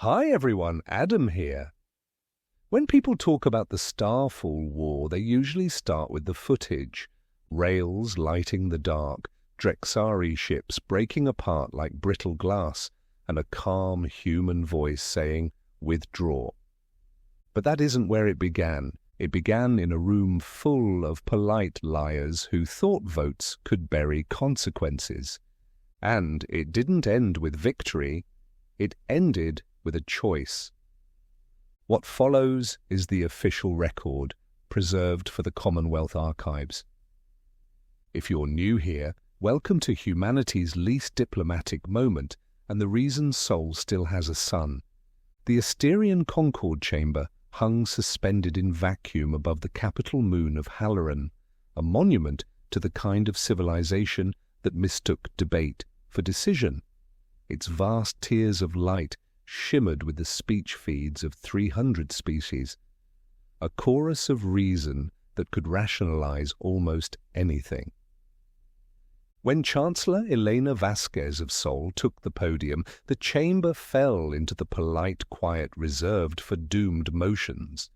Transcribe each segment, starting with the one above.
Hi everyone, Adam here. When people talk about the Starfall War, they usually start with the footage. Rails lighting the dark, Drexari ships breaking apart like brittle glass, and a calm human voice saying, "Withdraw." But that isn't where it began. It began in a room full of polite liars who thought votes could bury consequences. And it didn't end with victory. It ended with a choice. What follows is the official record, preserved for the Commonwealth Archives. If you're new here, welcome to humanity's least diplomatic moment and the reason Sol still has a sun. The Asterion Concord chamber hung suspended in vacuum above the capital moon of Halloran, a monument to the kind of civilization that mistook debate for decision. Its vast tiers of light shimmered with the speech feeds of 300 species, a chorus of reason that could rationalize almost anything. When Chancellor Elena Vasquez of Sol took the podium, the chamber fell into the polite quiet reserved for doomed motions.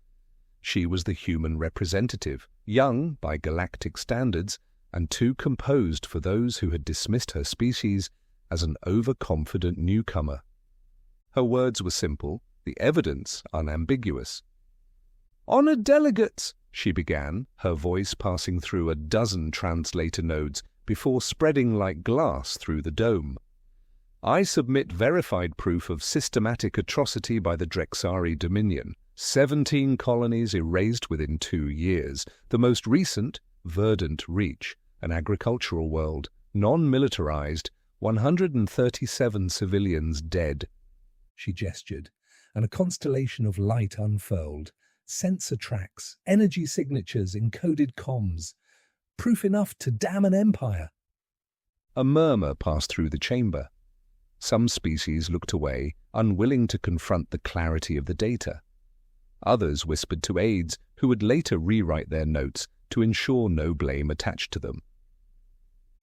She was the human representative, young by galactic standards, and too composed for those who had dismissed her species as an overconfident newcomer. Her words were simple, the evidence unambiguous. "Honored delegates," she began, her voice passing through a dozen translator nodes before spreading like glass through the dome. "I submit verified proof of systematic atrocity by the Drexari Dominion. 17 colonies erased within 2 years. The most recent, Verdant Reach, an agricultural world, non-militarized, 137 civilians dead." She gestured, and a constellation of light unfurled. Sensor tracks, energy signatures, encoded comms. Proof enough to damn an empire. A murmur passed through the chamber. Some species looked away, unwilling to confront the clarity of the data. Others whispered to aides who would later rewrite their notes to ensure no blame attached to them.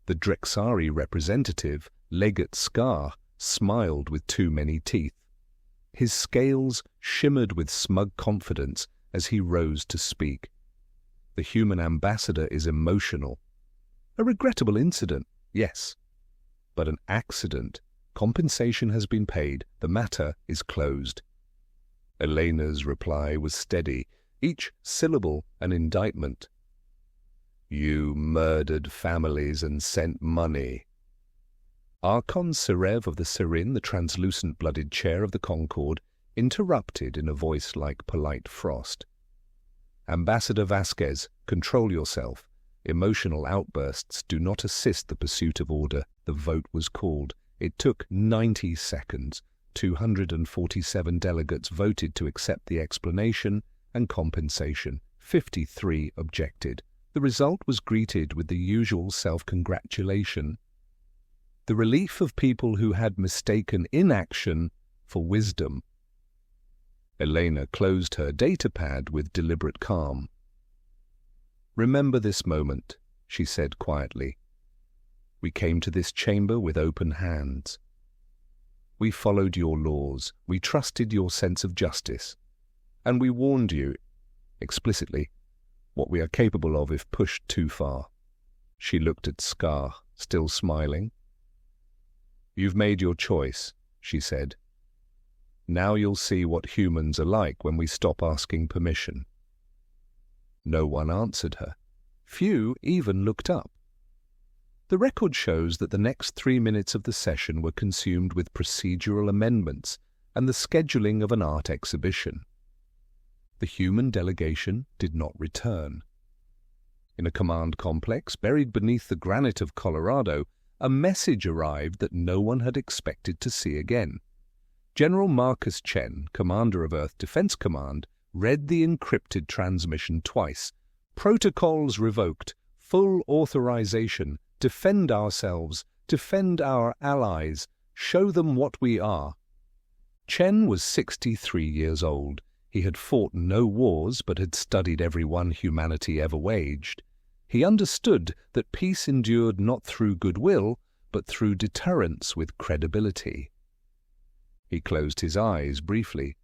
The Drexari representative, Legate Scar, smiled with too many teeth. His scales shimmered with smug confidence as he rose to speak. The human ambassador is emotional. A regrettable incident, yes. But an accident. Compensation has been paid. The matter is closed. Elena's reply was steady, each syllable an indictment. "You murdered families and sent money." Archon Serev of the Serin, the translucent-blooded chair of the Concord, interrupted in a voice like polite frost. "Ambassador Vasquez, control yourself. Emotional outbursts do not assist the pursuit of order." The vote was called. It took 90 seconds. 247 delegates voted to accept the explanation and compensation. 53 objected. The result was greeted with the usual self-congratulation. The relief of people who had mistaken inaction for wisdom. Elena closed her datapad with deliberate calm. "Remember this moment," she said quietly. "We came to this chamber with open hands. We followed your laws, we trusted your sense of justice, and we warned you, explicitly, what we are capable of if pushed too far." She looked at Scar, still smiling. "You've made your choice," she said. "Now you'll see what humans are like when we stop asking permission." No one answered her. Few even looked up. The record shows that the next 3 minutes of the session were consumed with procedural amendments and the scheduling of an art exhibition. The human delegation did not return. In a command complex buried beneath the granite of Colorado, a message arrived that no one had expected to see again. General Marcus Chen, commander of Earth Defense Command, read the encrypted transmission twice. "Protocols revoked. Full authorization. Defend ourselves. Defend our allies. Show them what we are." Chen was 63 years old. He had fought no wars but had studied every one humanity ever waged. He understood that peace endured not through goodwill, but through deterrence with credibility. He closed his eyes briefly.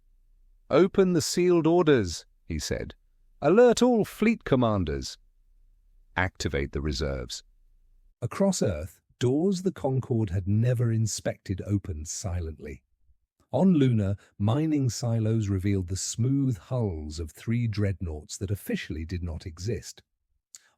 "Open the sealed orders," he said. "Alert all fleet commanders. Activate the reserves." Across Earth, doors the Concord had never inspected opened silently. On Luna, mining silos revealed the smooth hulls of 3 dreadnoughts that officially did not exist.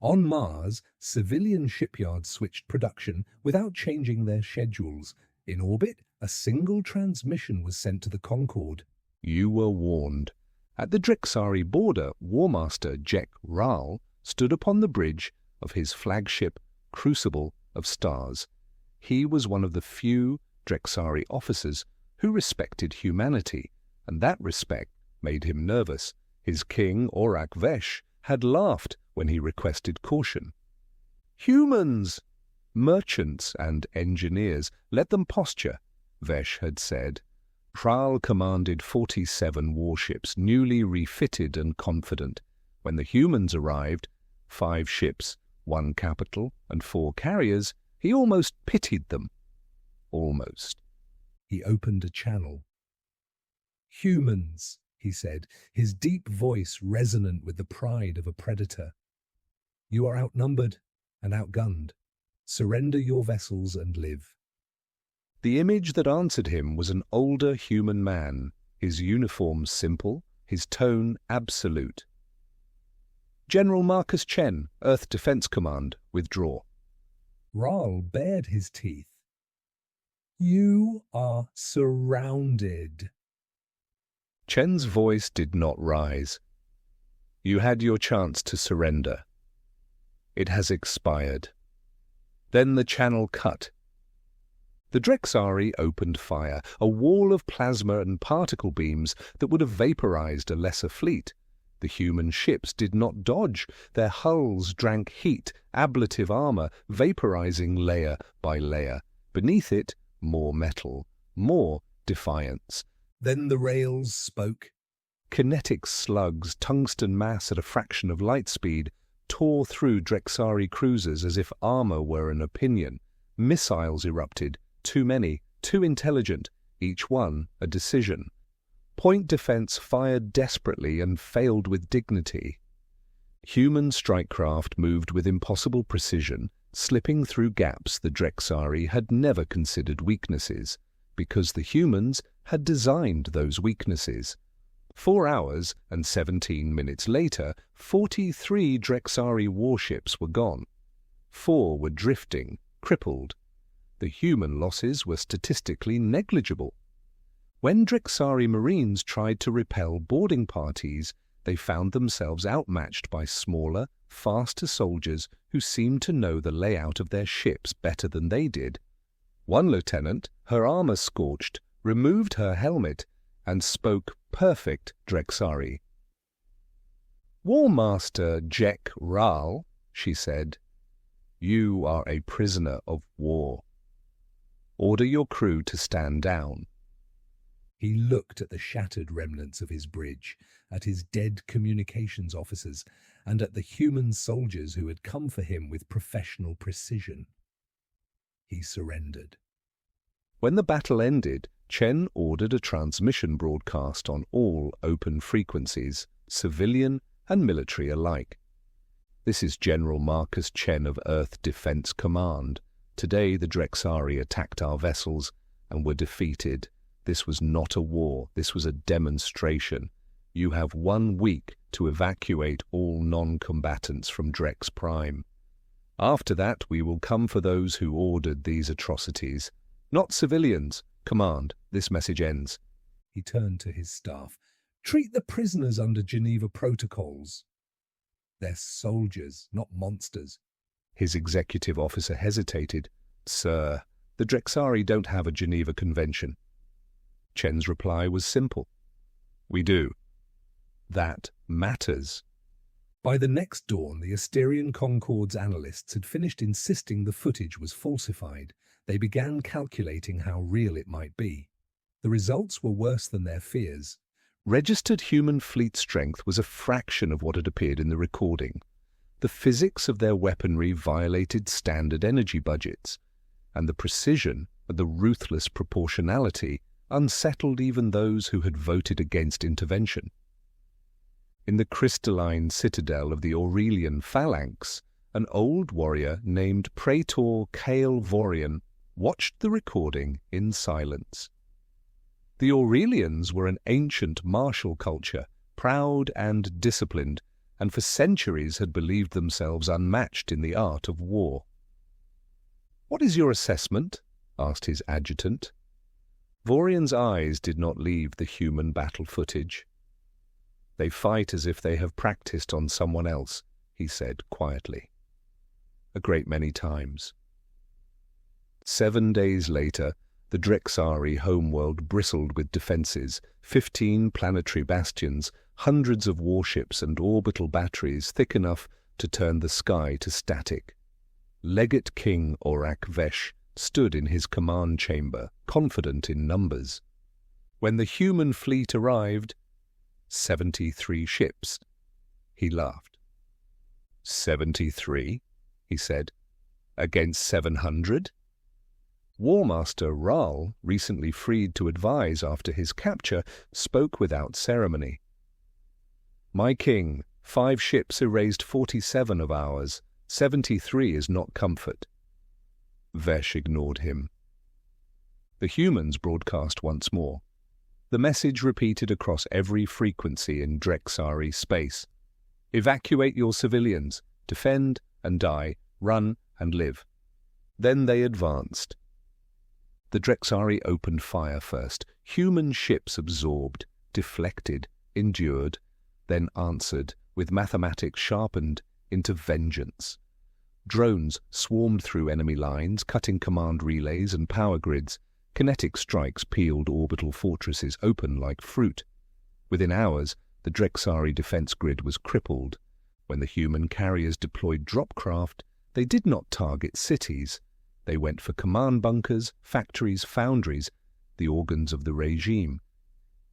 On Mars, civilian shipyards switched production without changing their schedules. In orbit, a single transmission was sent to the Concord. You were warned. At the Drexari border, War Master Jek Ral stood upon the bridge of his flagship Crucible of Stars. He was one of the few Drexari officers who respected humanity, and that respect made him nervous. His king, Aurak Vesh, had laughed when he requested caution. "Humans! Merchants and engineers, let them posture," Vesh had said. Pral commanded 47 warships, newly refitted and confident. When the humans arrived, 5 ships, 1 capital, and 4 carriers, he almost pitied them. Almost. He opened a channel. "Humans," he said, his deep voice resonant with the pride of a predator. "You are outnumbered and outgunned. Surrender your vessels and live." The image that answered him was an older human man, his uniform simple, his tone absolute. "General Marcus Chen, Earth Defense Command, withdraw." Ral bared his teeth. "You are surrounded." Chen's voice did not rise. "You had your chance to surrender. It has expired." Then the channel cut. The Drexari opened fire, a wall of plasma and particle beams that would have vaporized a lesser fleet. The human ships did not dodge. Their hulls drank heat, ablative armor, vaporizing layer by layer. Beneath it, more metal, more defiance. Then the rails spoke. Kinetic slugs, tungsten mass at a fraction of light speed, tore through Drexari cruisers as if armor were an opinion. Missiles erupted, too many, too intelligent, each one a decision. Point defense fired desperately and failed with dignity. Human strikecraft moved with impossible precision, slipping through gaps the Drexari had never considered weaknesses, because the humans had designed those weaknesses. 4 hours and 17 minutes later, 43 Drexari warships were gone. 4 were drifting, crippled. The human losses were statistically negligible. When Drexari Marines tried to repel boarding parties, they found themselves outmatched by smaller, faster soldiers who seemed to know the layout of their ships better than they did. One lieutenant, her armor scorched, removed her helmet and spoke perfect Drexari. "War Master Jek Ral," she said, "you are a prisoner of war. Order your crew to stand down." He looked at the shattered remnants of his bridge, at his dead communications officers, and at the human soldiers who had come for him with professional precision. He surrendered. When the battle ended, Chen ordered a transmission broadcast on all open frequencies, civilian and military alike. "This is General Marcus Chen of Earth Defense Command. Today the Drexari attacked our vessels and were defeated. This was not a war, this was a demonstration. You have 1 week to evacuate all non-combatants from Drex Prime. After that we will come for those who ordered these atrocities. Not civilians. Command, this message ends." He turned to his staff. "Treat the prisoners under Geneva protocols. They're soldiers, not monsters." His executive officer hesitated. "Sir, the Drexari don't have a Geneva Convention." Chen's reply was simple. "We do. That matters." By the next dawn, the Asterion Concord's analysts had finished insisting the footage was falsified. They began calculating how real it might be. The results were worse than their fears. Registered human fleet strength was a fraction of what had appeared in the recording. The physics of their weaponry violated standard energy budgets, and the precision and the ruthless proportionality unsettled even those who had voted against intervention. In the crystalline citadel of the Aurelian phalanx, an old warrior named Praetor Cale Vorian watched the recording in silence. The Aurelians were an ancient martial culture, proud and disciplined, and for centuries had believed themselves unmatched in the art of war. "What is your assessment?" asked his adjutant. Vorian's eyes did not leave the human battle footage. "They fight as if they have practiced on someone else," he said quietly. "A great many times." 7 days later, the Drexari homeworld bristled with defenses, 15 planetary bastions, hundreds of warships and orbital batteries thick enough to turn the sky to static. Legate King Orak Vesh stood in his command chamber, confident in numbers. When the human fleet arrived, 73 ships. He laughed. 73, he said, against 700? Warmaster Ral, recently freed to advise after his capture, spoke without ceremony. "My king, 5 ships erased 47 of ours. 73 is not comfort." Vesh ignored him. The humans broadcast once more. The message repeated across every frequency in Drexari space. "Evacuate your civilians. Defend and die. Run and live." Then they advanced. The Drexari opened fire first. Human ships absorbed, deflected, endured, then answered, with mathematics sharpened, into vengeance. Drones swarmed through enemy lines, cutting command relays and power grids. Kinetic strikes peeled orbital fortresses open like fruit. Within hours, the Drexari defense grid was crippled. When the human carriers deployed dropcraft, they did not target cities. They went for command bunkers, factories, foundries, the organs of the regime.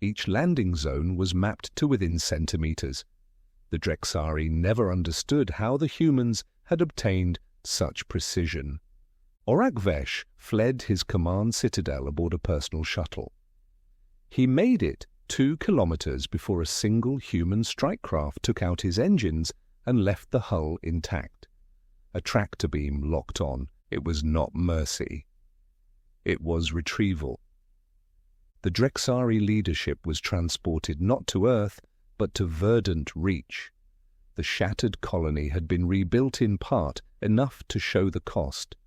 Each landing zone was mapped to within centimeters. The Drexari never understood how the humans had obtained such precision. Orak Vesh fled his command citadel aboard a personal shuttle. He made it 2 kilometers before a single human strike craft took out his engines and left the hull intact. A tractor beam locked on. It was not mercy. It was retrieval. The Drexari leadership was transported not to Earth, but to verdant reach. The shattered colony had been rebuilt in part, enough to show the cost.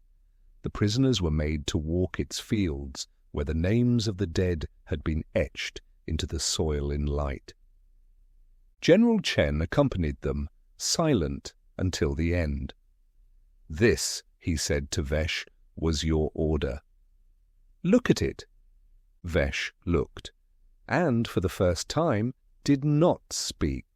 The prisoners were made to walk its fields, where the names of the dead had been etched into the soil in light. General Chen accompanied them, silent until the end. "This," he said to Vesh, "was your order." "Look at it." Vesh looked, and for the first time did not speak.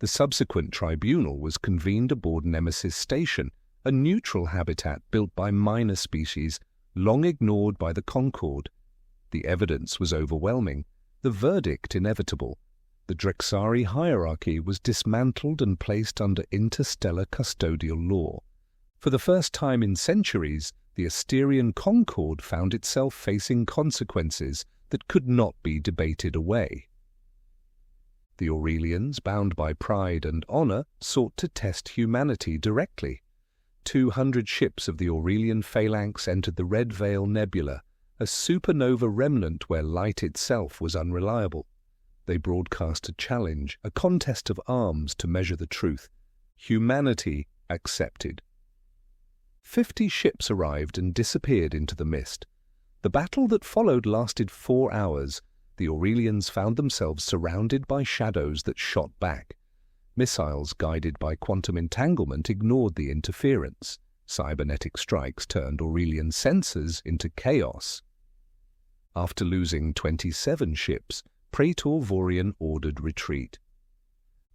The subsequent tribunal was convened aboard Nemesis Station, a neutral habitat built by minor species, long ignored by the Concord. The evidence was overwhelming, the verdict inevitable. The Drexari hierarchy was dismantled and placed under interstellar custodial law. For the first time in centuries, the Asterion Concord found itself facing consequences that could not be debated away. The Aurelians, bound by pride and honor, sought to test humanity directly. 200 ships of the Aurelian phalanx entered the Red Veil Nebula, a supernova remnant where light itself was unreliable. They broadcast a challenge, a contest of arms to measure the truth. Humanity accepted. 50 ships arrived and disappeared into the mist. The battle that followed lasted 4 hours. The Aurelians found themselves surrounded by shadows that shot back. Missiles guided by quantum entanglement ignored the interference. Cybernetic strikes turned Aurelian sensors into chaos. After losing 27 ships, Praetor Vorian ordered retreat.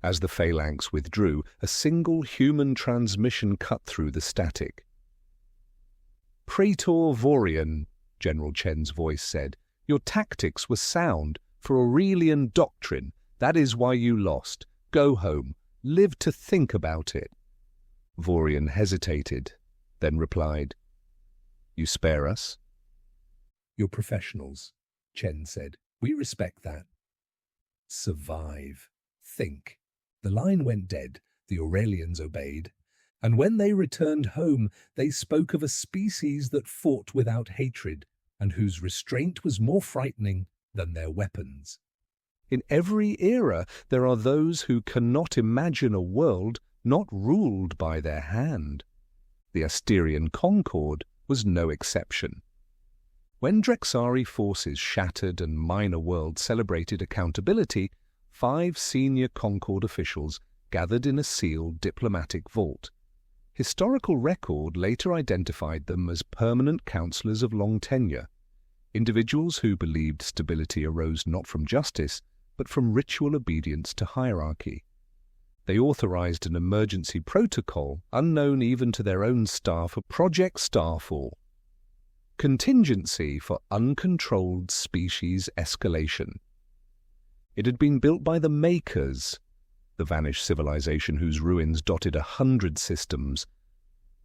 As the phalanx withdrew, a single human transmission cut through the static. "Praetor Vorian," General Chen's voice said, "your tactics were sound. For Aurelian doctrine, that is why you lost. Go home. Live to think about it." Vorian hesitated, then replied, "You spare us?" "You're professionals," Chen said. "We respect that." "Survive. Think." The line went dead. The Aurelians obeyed. And when they returned home, they spoke of a species that fought without hatred and whose restraint was more frightening than their weapons. In every era, there are those who cannot imagine a world not ruled by their hand. The Asterion Concord was no exception. When Drexari forces shattered and minor worlds celebrated accountability, 5 senior Concord officials gathered in a sealed diplomatic vault. Historical record later identified them as permanent counselors of long tenure, individuals who believed stability arose not from justice, but from ritual obedience to hierarchy. They authorized an emergency protocol, unknown even to their own staff, of Project Starfall, contingency for uncontrolled species escalation. It had been built by the Makers, the vanished civilization whose ruins dotted 100 systems,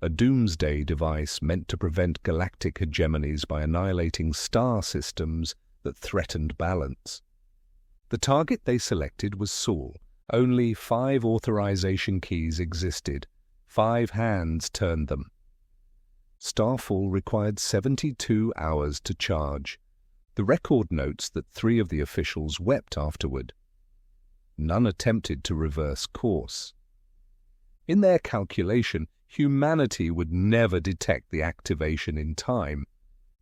a doomsday device meant to prevent galactic hegemonies by annihilating star systems that threatened balance. The target they selected was Sol. Only 5 authorization keys existed. 5 hands turned them. Starfall required 72 hours to charge. The record notes that 3 of the officials wept afterward. None attempted to reverse course. In their calculation, humanity would never detect the activation in time.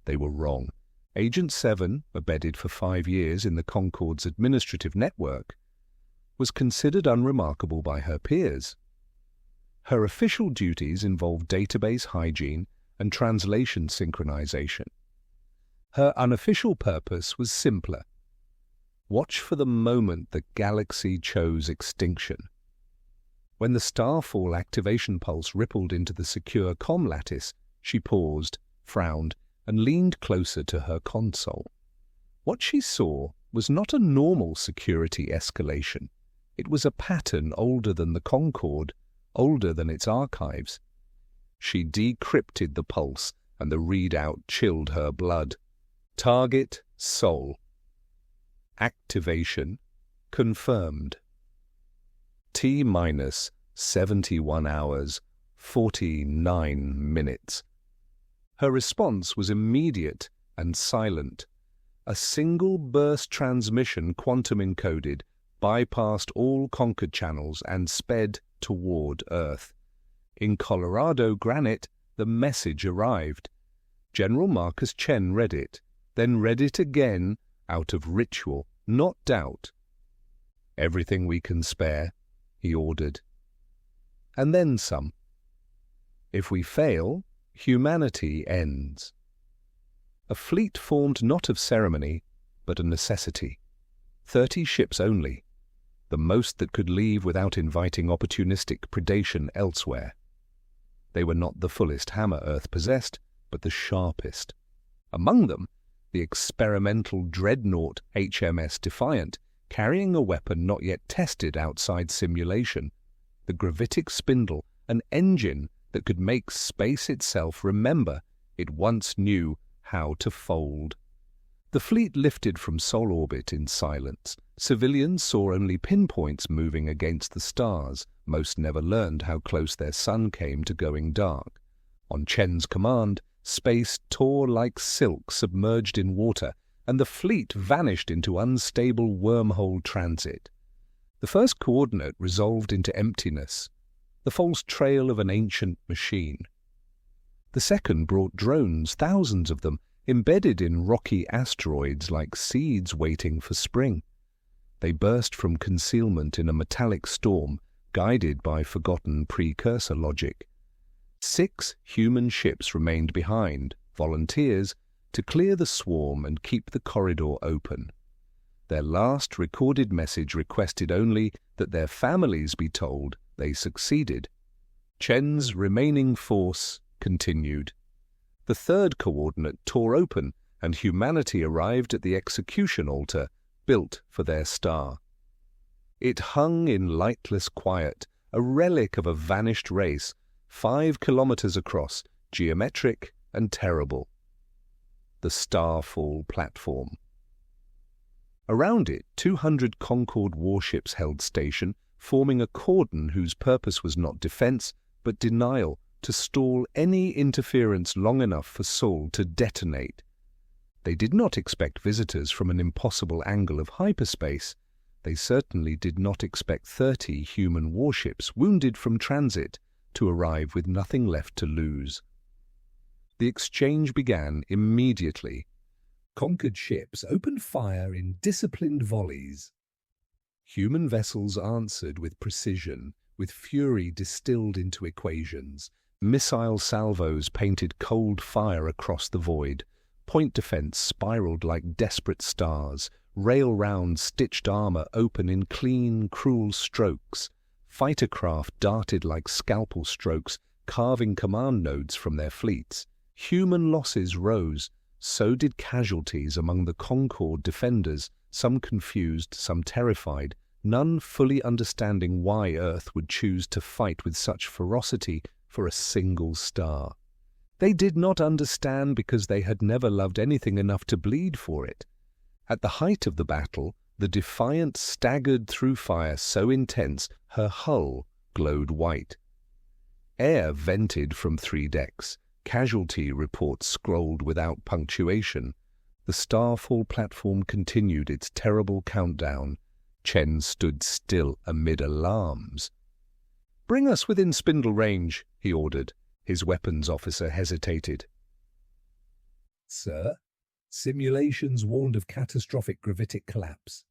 They were wrong. Agent 7, embedded for 5 years in the Concord's administrative network, was considered unremarkable by her peers. Her official duties involved database hygiene and translation synchronization. Her unofficial purpose was simpler: watch for the moment the galaxy chose extinction. When the Starfall activation pulse rippled into the secure comm lattice, she paused, frowned, and leaned closer to her console. What she saw was not a normal security escalation. It was a pattern older than the Concord, older than its archives. She decrypted the pulse, and the readout chilled her blood. Target Sol. Activation confirmed. T-minus 71 hours, 49 minutes. Her response was immediate and silent. A single burst transmission, quantum encoded, bypassed all Concord channels and sped toward Earth. In Colorado granite, the message arrived. General Marcus Chen read it, then read it again out of ritual, not doubt. "Everything we can spare," he ordered. "And then some. If we fail, humanity ends." A fleet formed not of ceremony, but a necessity. 30 ships only, the most that could leave without inviting opportunistic predation elsewhere. They were not the fullest hammer Earth possessed, but the sharpest. Among them, the experimental dreadnought HMS Defiant, carrying a weapon not yet tested outside simulation, the gravitic spindle, an engine that could make space itself remember it once knew how to fold. The fleet lifted from Sol orbit in silence. Civilians saw only pinpoints moving against the stars. Most never learned how close their sun came to going dark. On Chen's command, space tore like silk submerged in water, and the fleet vanished into unstable wormhole transit. The first coordinate resolved into emptiness, the false trail of an ancient machine. The second brought drones, thousands of them, embedded in rocky asteroids like seeds waiting for spring. They burst from concealment in a metallic storm, guided by forgotten precursor logic. 6 human ships remained behind, volunteers, to clear the swarm and keep the corridor open. Their last recorded message requested only that their families be told they succeeded. Chen's remaining force continued. The third coordinate tore open, and humanity arrived at the execution altar built for their star. It hung in lightless quiet, a relic of a vanished race, 5 kilometers across, geometric and terrible. the Starfall platform. Around it, 200 Concord warships held station, forming a cordon whose purpose was not defense, but denial, to stall any interference long enough for Sol to detonate. They did not expect visitors from an impossible angle of hyperspace. They certainly did not expect 30 human warships wounded from transit to arrive with nothing left to lose. The exchange began immediately. Conquered ships opened fire in disciplined volleys. Human vessels answered with precision, with fury distilled into equations. Missile salvos painted cold fire across the void. Point defense spiraled like desperate stars. Rail rounds stitched armor open in clean, cruel strokes. Fighter craft darted like scalpel strokes, carving command nodes from their fleets. Human losses rose. So did casualties among the Concord defenders, some confused, some terrified, none fully understanding why Earth would choose to fight with such ferocity for a single star. They did not understand because they had never loved anything enough to bleed for it. At the height of the battle, the Defiant staggered through fire so intense her hull glowed white. Air vented from 3 decks. Casualty reports scrolled without punctuation. The Starfall platform continued its terrible countdown. Chen stood still amid alarms. "Bring us within spindle range," he ordered. His weapons officer hesitated. "Sir, simulations warned of catastrophic gravitic collapse.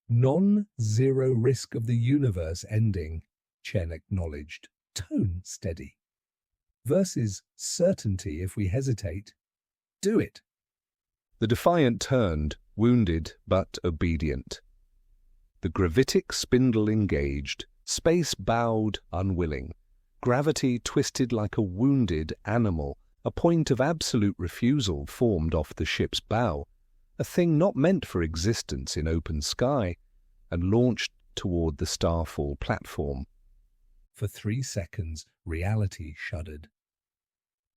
Non-zero risk of the universe ending," Chen acknowledged, tone steady. "Versus certainty if we hesitate. Do it." The Defiant turned, wounded but obedient. The gravitic spindle engaged. Space bowed, unwilling. Gravity twisted like a wounded animal. A point of absolute refusal formed off the ship's bow, a thing not meant for existence in open sky, and launched toward the Starfall platform. For 3 seconds, reality shuddered.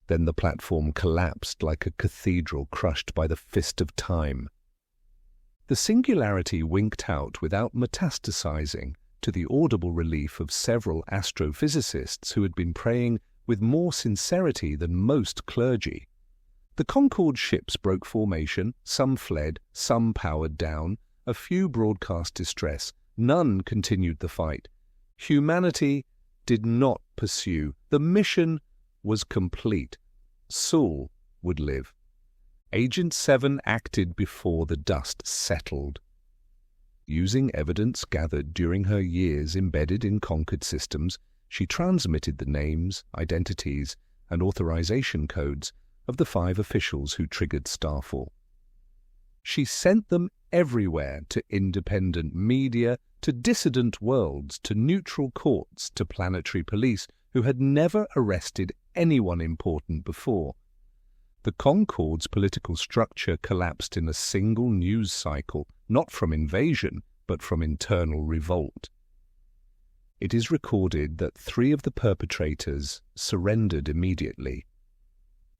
Then the platform collapsed like a cathedral crushed by the fist of time. The singularity winked out without metastasizing, to the audible relief of several astrophysicists who had been praying with more sincerity than most clergy. The Concord ships broke formation, some fled, some powered down, a few broadcast distress, none continued the fight. Humanity did not pursue. The mission was complete. Sol would live. Agent 7 acted before the dust settled. Using evidence gathered during her years embedded in Concord systems, she transmitted the names, identities, and authorization codes of the 5 officials who triggered Starfall. She sent them everywhere, to independent media, to dissident worlds, to neutral courts, to planetary police, who had never arrested anyone important before. The Concord's political structure collapsed in a single news cycle, not from invasion, but from internal revolt. It is recorded that 3 of the perpetrators surrendered immediately.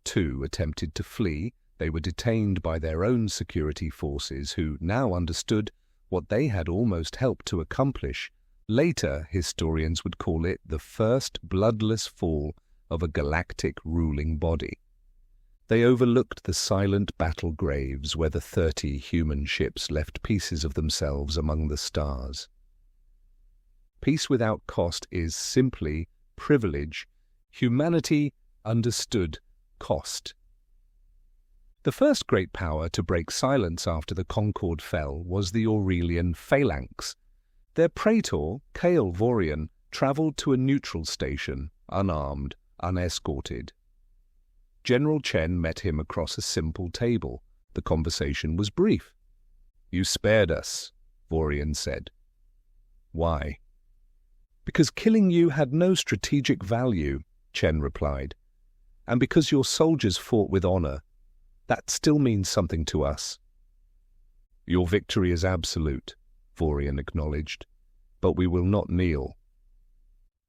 2 attempted to flee. They were detained by their own security forces, who now understood what they had almost helped to accomplish. Later, historians would call it the first bloodless fall of a galactic ruling body. They overlooked the silent battle graves where the 30 human ships left pieces of themselves among the stars. Peace without cost is simply privilege. Humanity understood cost. The first great power to break silence after the Concord fell was the Aurelian Phalanx. Their praetor, Kale Vorian, travelled to a neutral station, unarmed, unescorted. General Chen met him across a simple table. The conversation was brief. "You spared us," Vorian said. "Why?" "Because killing you had no strategic value," Chen replied. "And because your soldiers fought with honor. That still means something to us." "Your victory is absolute," Vorian acknowledged, "but we will not kneel."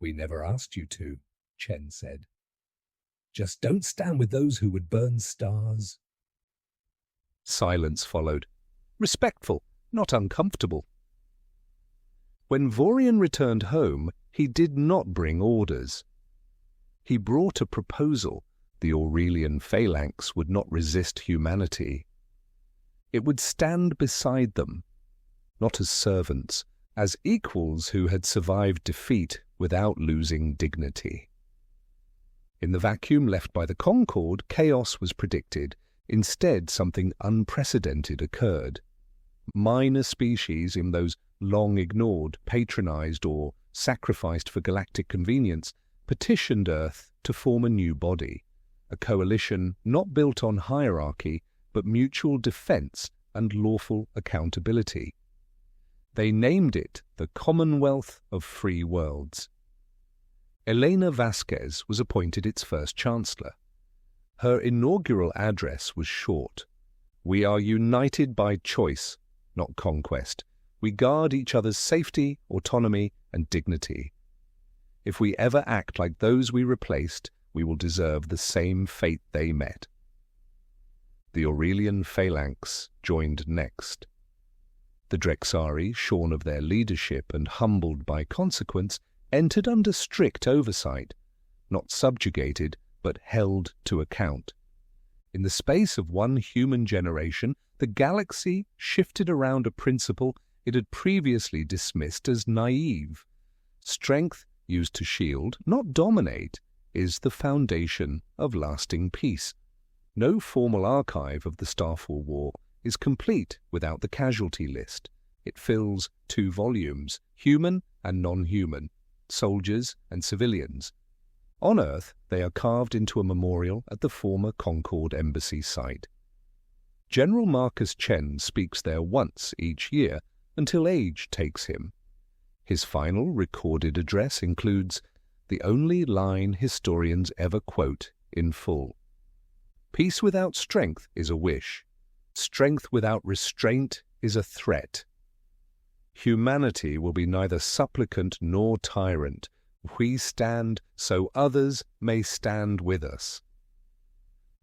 "We never asked you to," Chen said. "Just don't stand with those who would burn stars." Silence followed. Respectful, not uncomfortable. When Vorian returned home, he did not bring orders. He brought a proposal. The Aurelian phalanx would not resist humanity. It would stand beside them, not as servants, as equals who had survived defeat without losing dignity. In the vacuum left by the Concord, chaos was predicted. Instead, something unprecedented occurred. Minor species in those long ignored, patronized, or sacrificed for galactic convenience petitioned Earth to form a new body, a coalition not built on hierarchy but mutual defense and lawful accountability. They named it the Commonwealth of Free Worlds. Elena Vasquez was appointed its first chancellor. Her inaugural address was short. "We are united by choice, not conquest. We guard each other's safety, autonomy, and dignity. If we ever act like those we replaced, we will deserve the same fate they met." The Aurelian phalanx joined next. The Drexari, shorn of their leadership and humbled by consequence, entered under strict oversight, not subjugated, but held to account. In the space of one human generation, the galaxy shifted around a principle it had previously dismissed as naive. Strength used to shield, not dominate, is the foundation of lasting peace. No formal archive of the Starfall War is complete without the casualty list. It fills 2 volumes, human and non-human, soldiers and civilians. On Earth, they are carved into a memorial at the former Concord Embassy site. General Marcus Chen speaks there once each year until age takes him. His final recorded address includes the only line historians ever quote in full. "Peace without strength is a wish. Strength without restraint is a threat. Humanity will be neither supplicant nor tyrant. We stand so others may stand with us."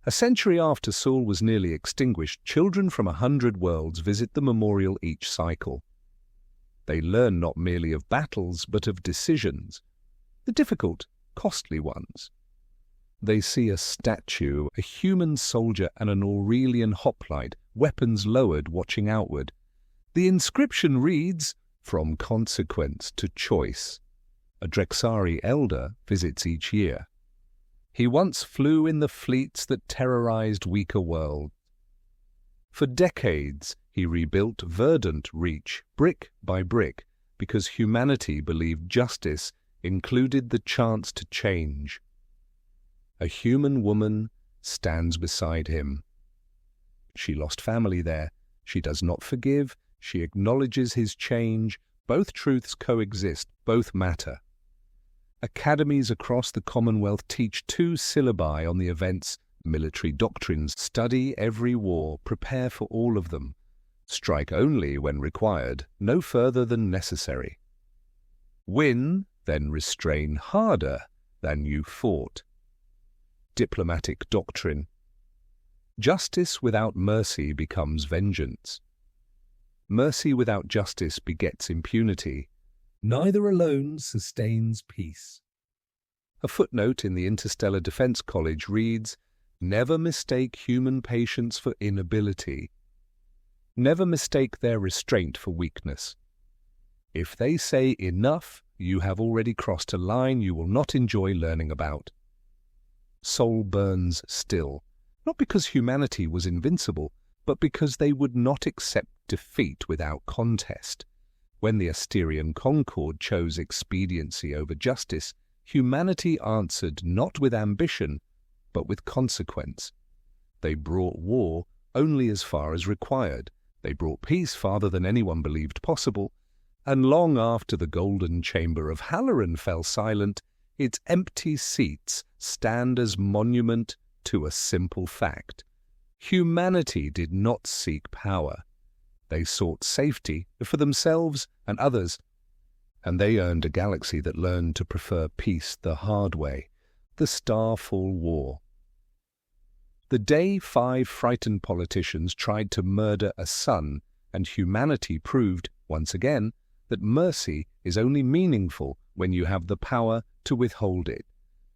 A century after Sol was nearly extinguished, children from 100 worlds visit the memorial each cycle. They learn not merely of battles, but of decisions, the difficult, costly ones. They see a statue, a human soldier and an Aurelian hoplite, weapons lowered, watching outward. The inscription reads, "From consequence to choice." A Drexari elder visits each year. He once flew in the fleets that terrorized weaker worlds. For decades, he rebuilt Verdant Reach, brick by brick, because humanity believed justice included the chance to change. A human woman stands beside him. She lost family there. She does not forgive. She acknowledges his change. Both truths coexist. Both matter. Academies across the Commonwealth teach 2 syllabi on the events, military doctrines. Study every war. Prepare for all of them. Strike only when required, no further than necessary. Win, then restrain harder than you fought. Diplomatic doctrine. Justice without mercy becomes vengeance. Mercy without justice begets impunity. Neither alone sustains peace. A footnote in the Interstellar Defense College reads, "Never mistake human patience for inability. Never mistake their restraint for weakness. If they say enough, you have already crossed a line you will not enjoy learning about." Sol burns still, not because humanity was invincible, but because they would not accept defeat without contest. When the Asterion Concord chose expediency over justice, humanity answered not with ambition, but with consequence. They brought war only as far as required. They brought peace farther than anyone believed possible, and long after the golden chamber of Halloran fell silent, its empty seats stand as monument to a simple fact. Humanity did not seek power. They sought safety for themselves and others, and they earned a galaxy that learned to prefer peace the hard way, the Starfall War. The day 5 frightened politicians tried to murder a son, and humanity proved, once again, that mercy is only meaningful when you have the power to withhold it.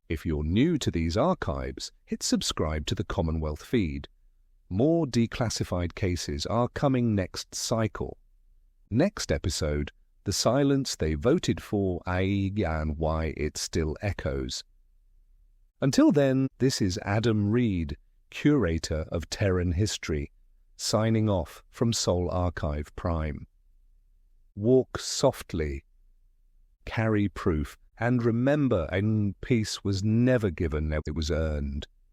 If you're new to these archives, hit subscribe to the Commonwealth feed. More declassified cases are coming next cycle. Next episode, the silence they voted for, and why it still echoes. Until then, this is Adam Reed, curator of Terran history, signing off from Soul Archive Prime. Walk softly, carry proof, and remember, peace was never given, it was earned.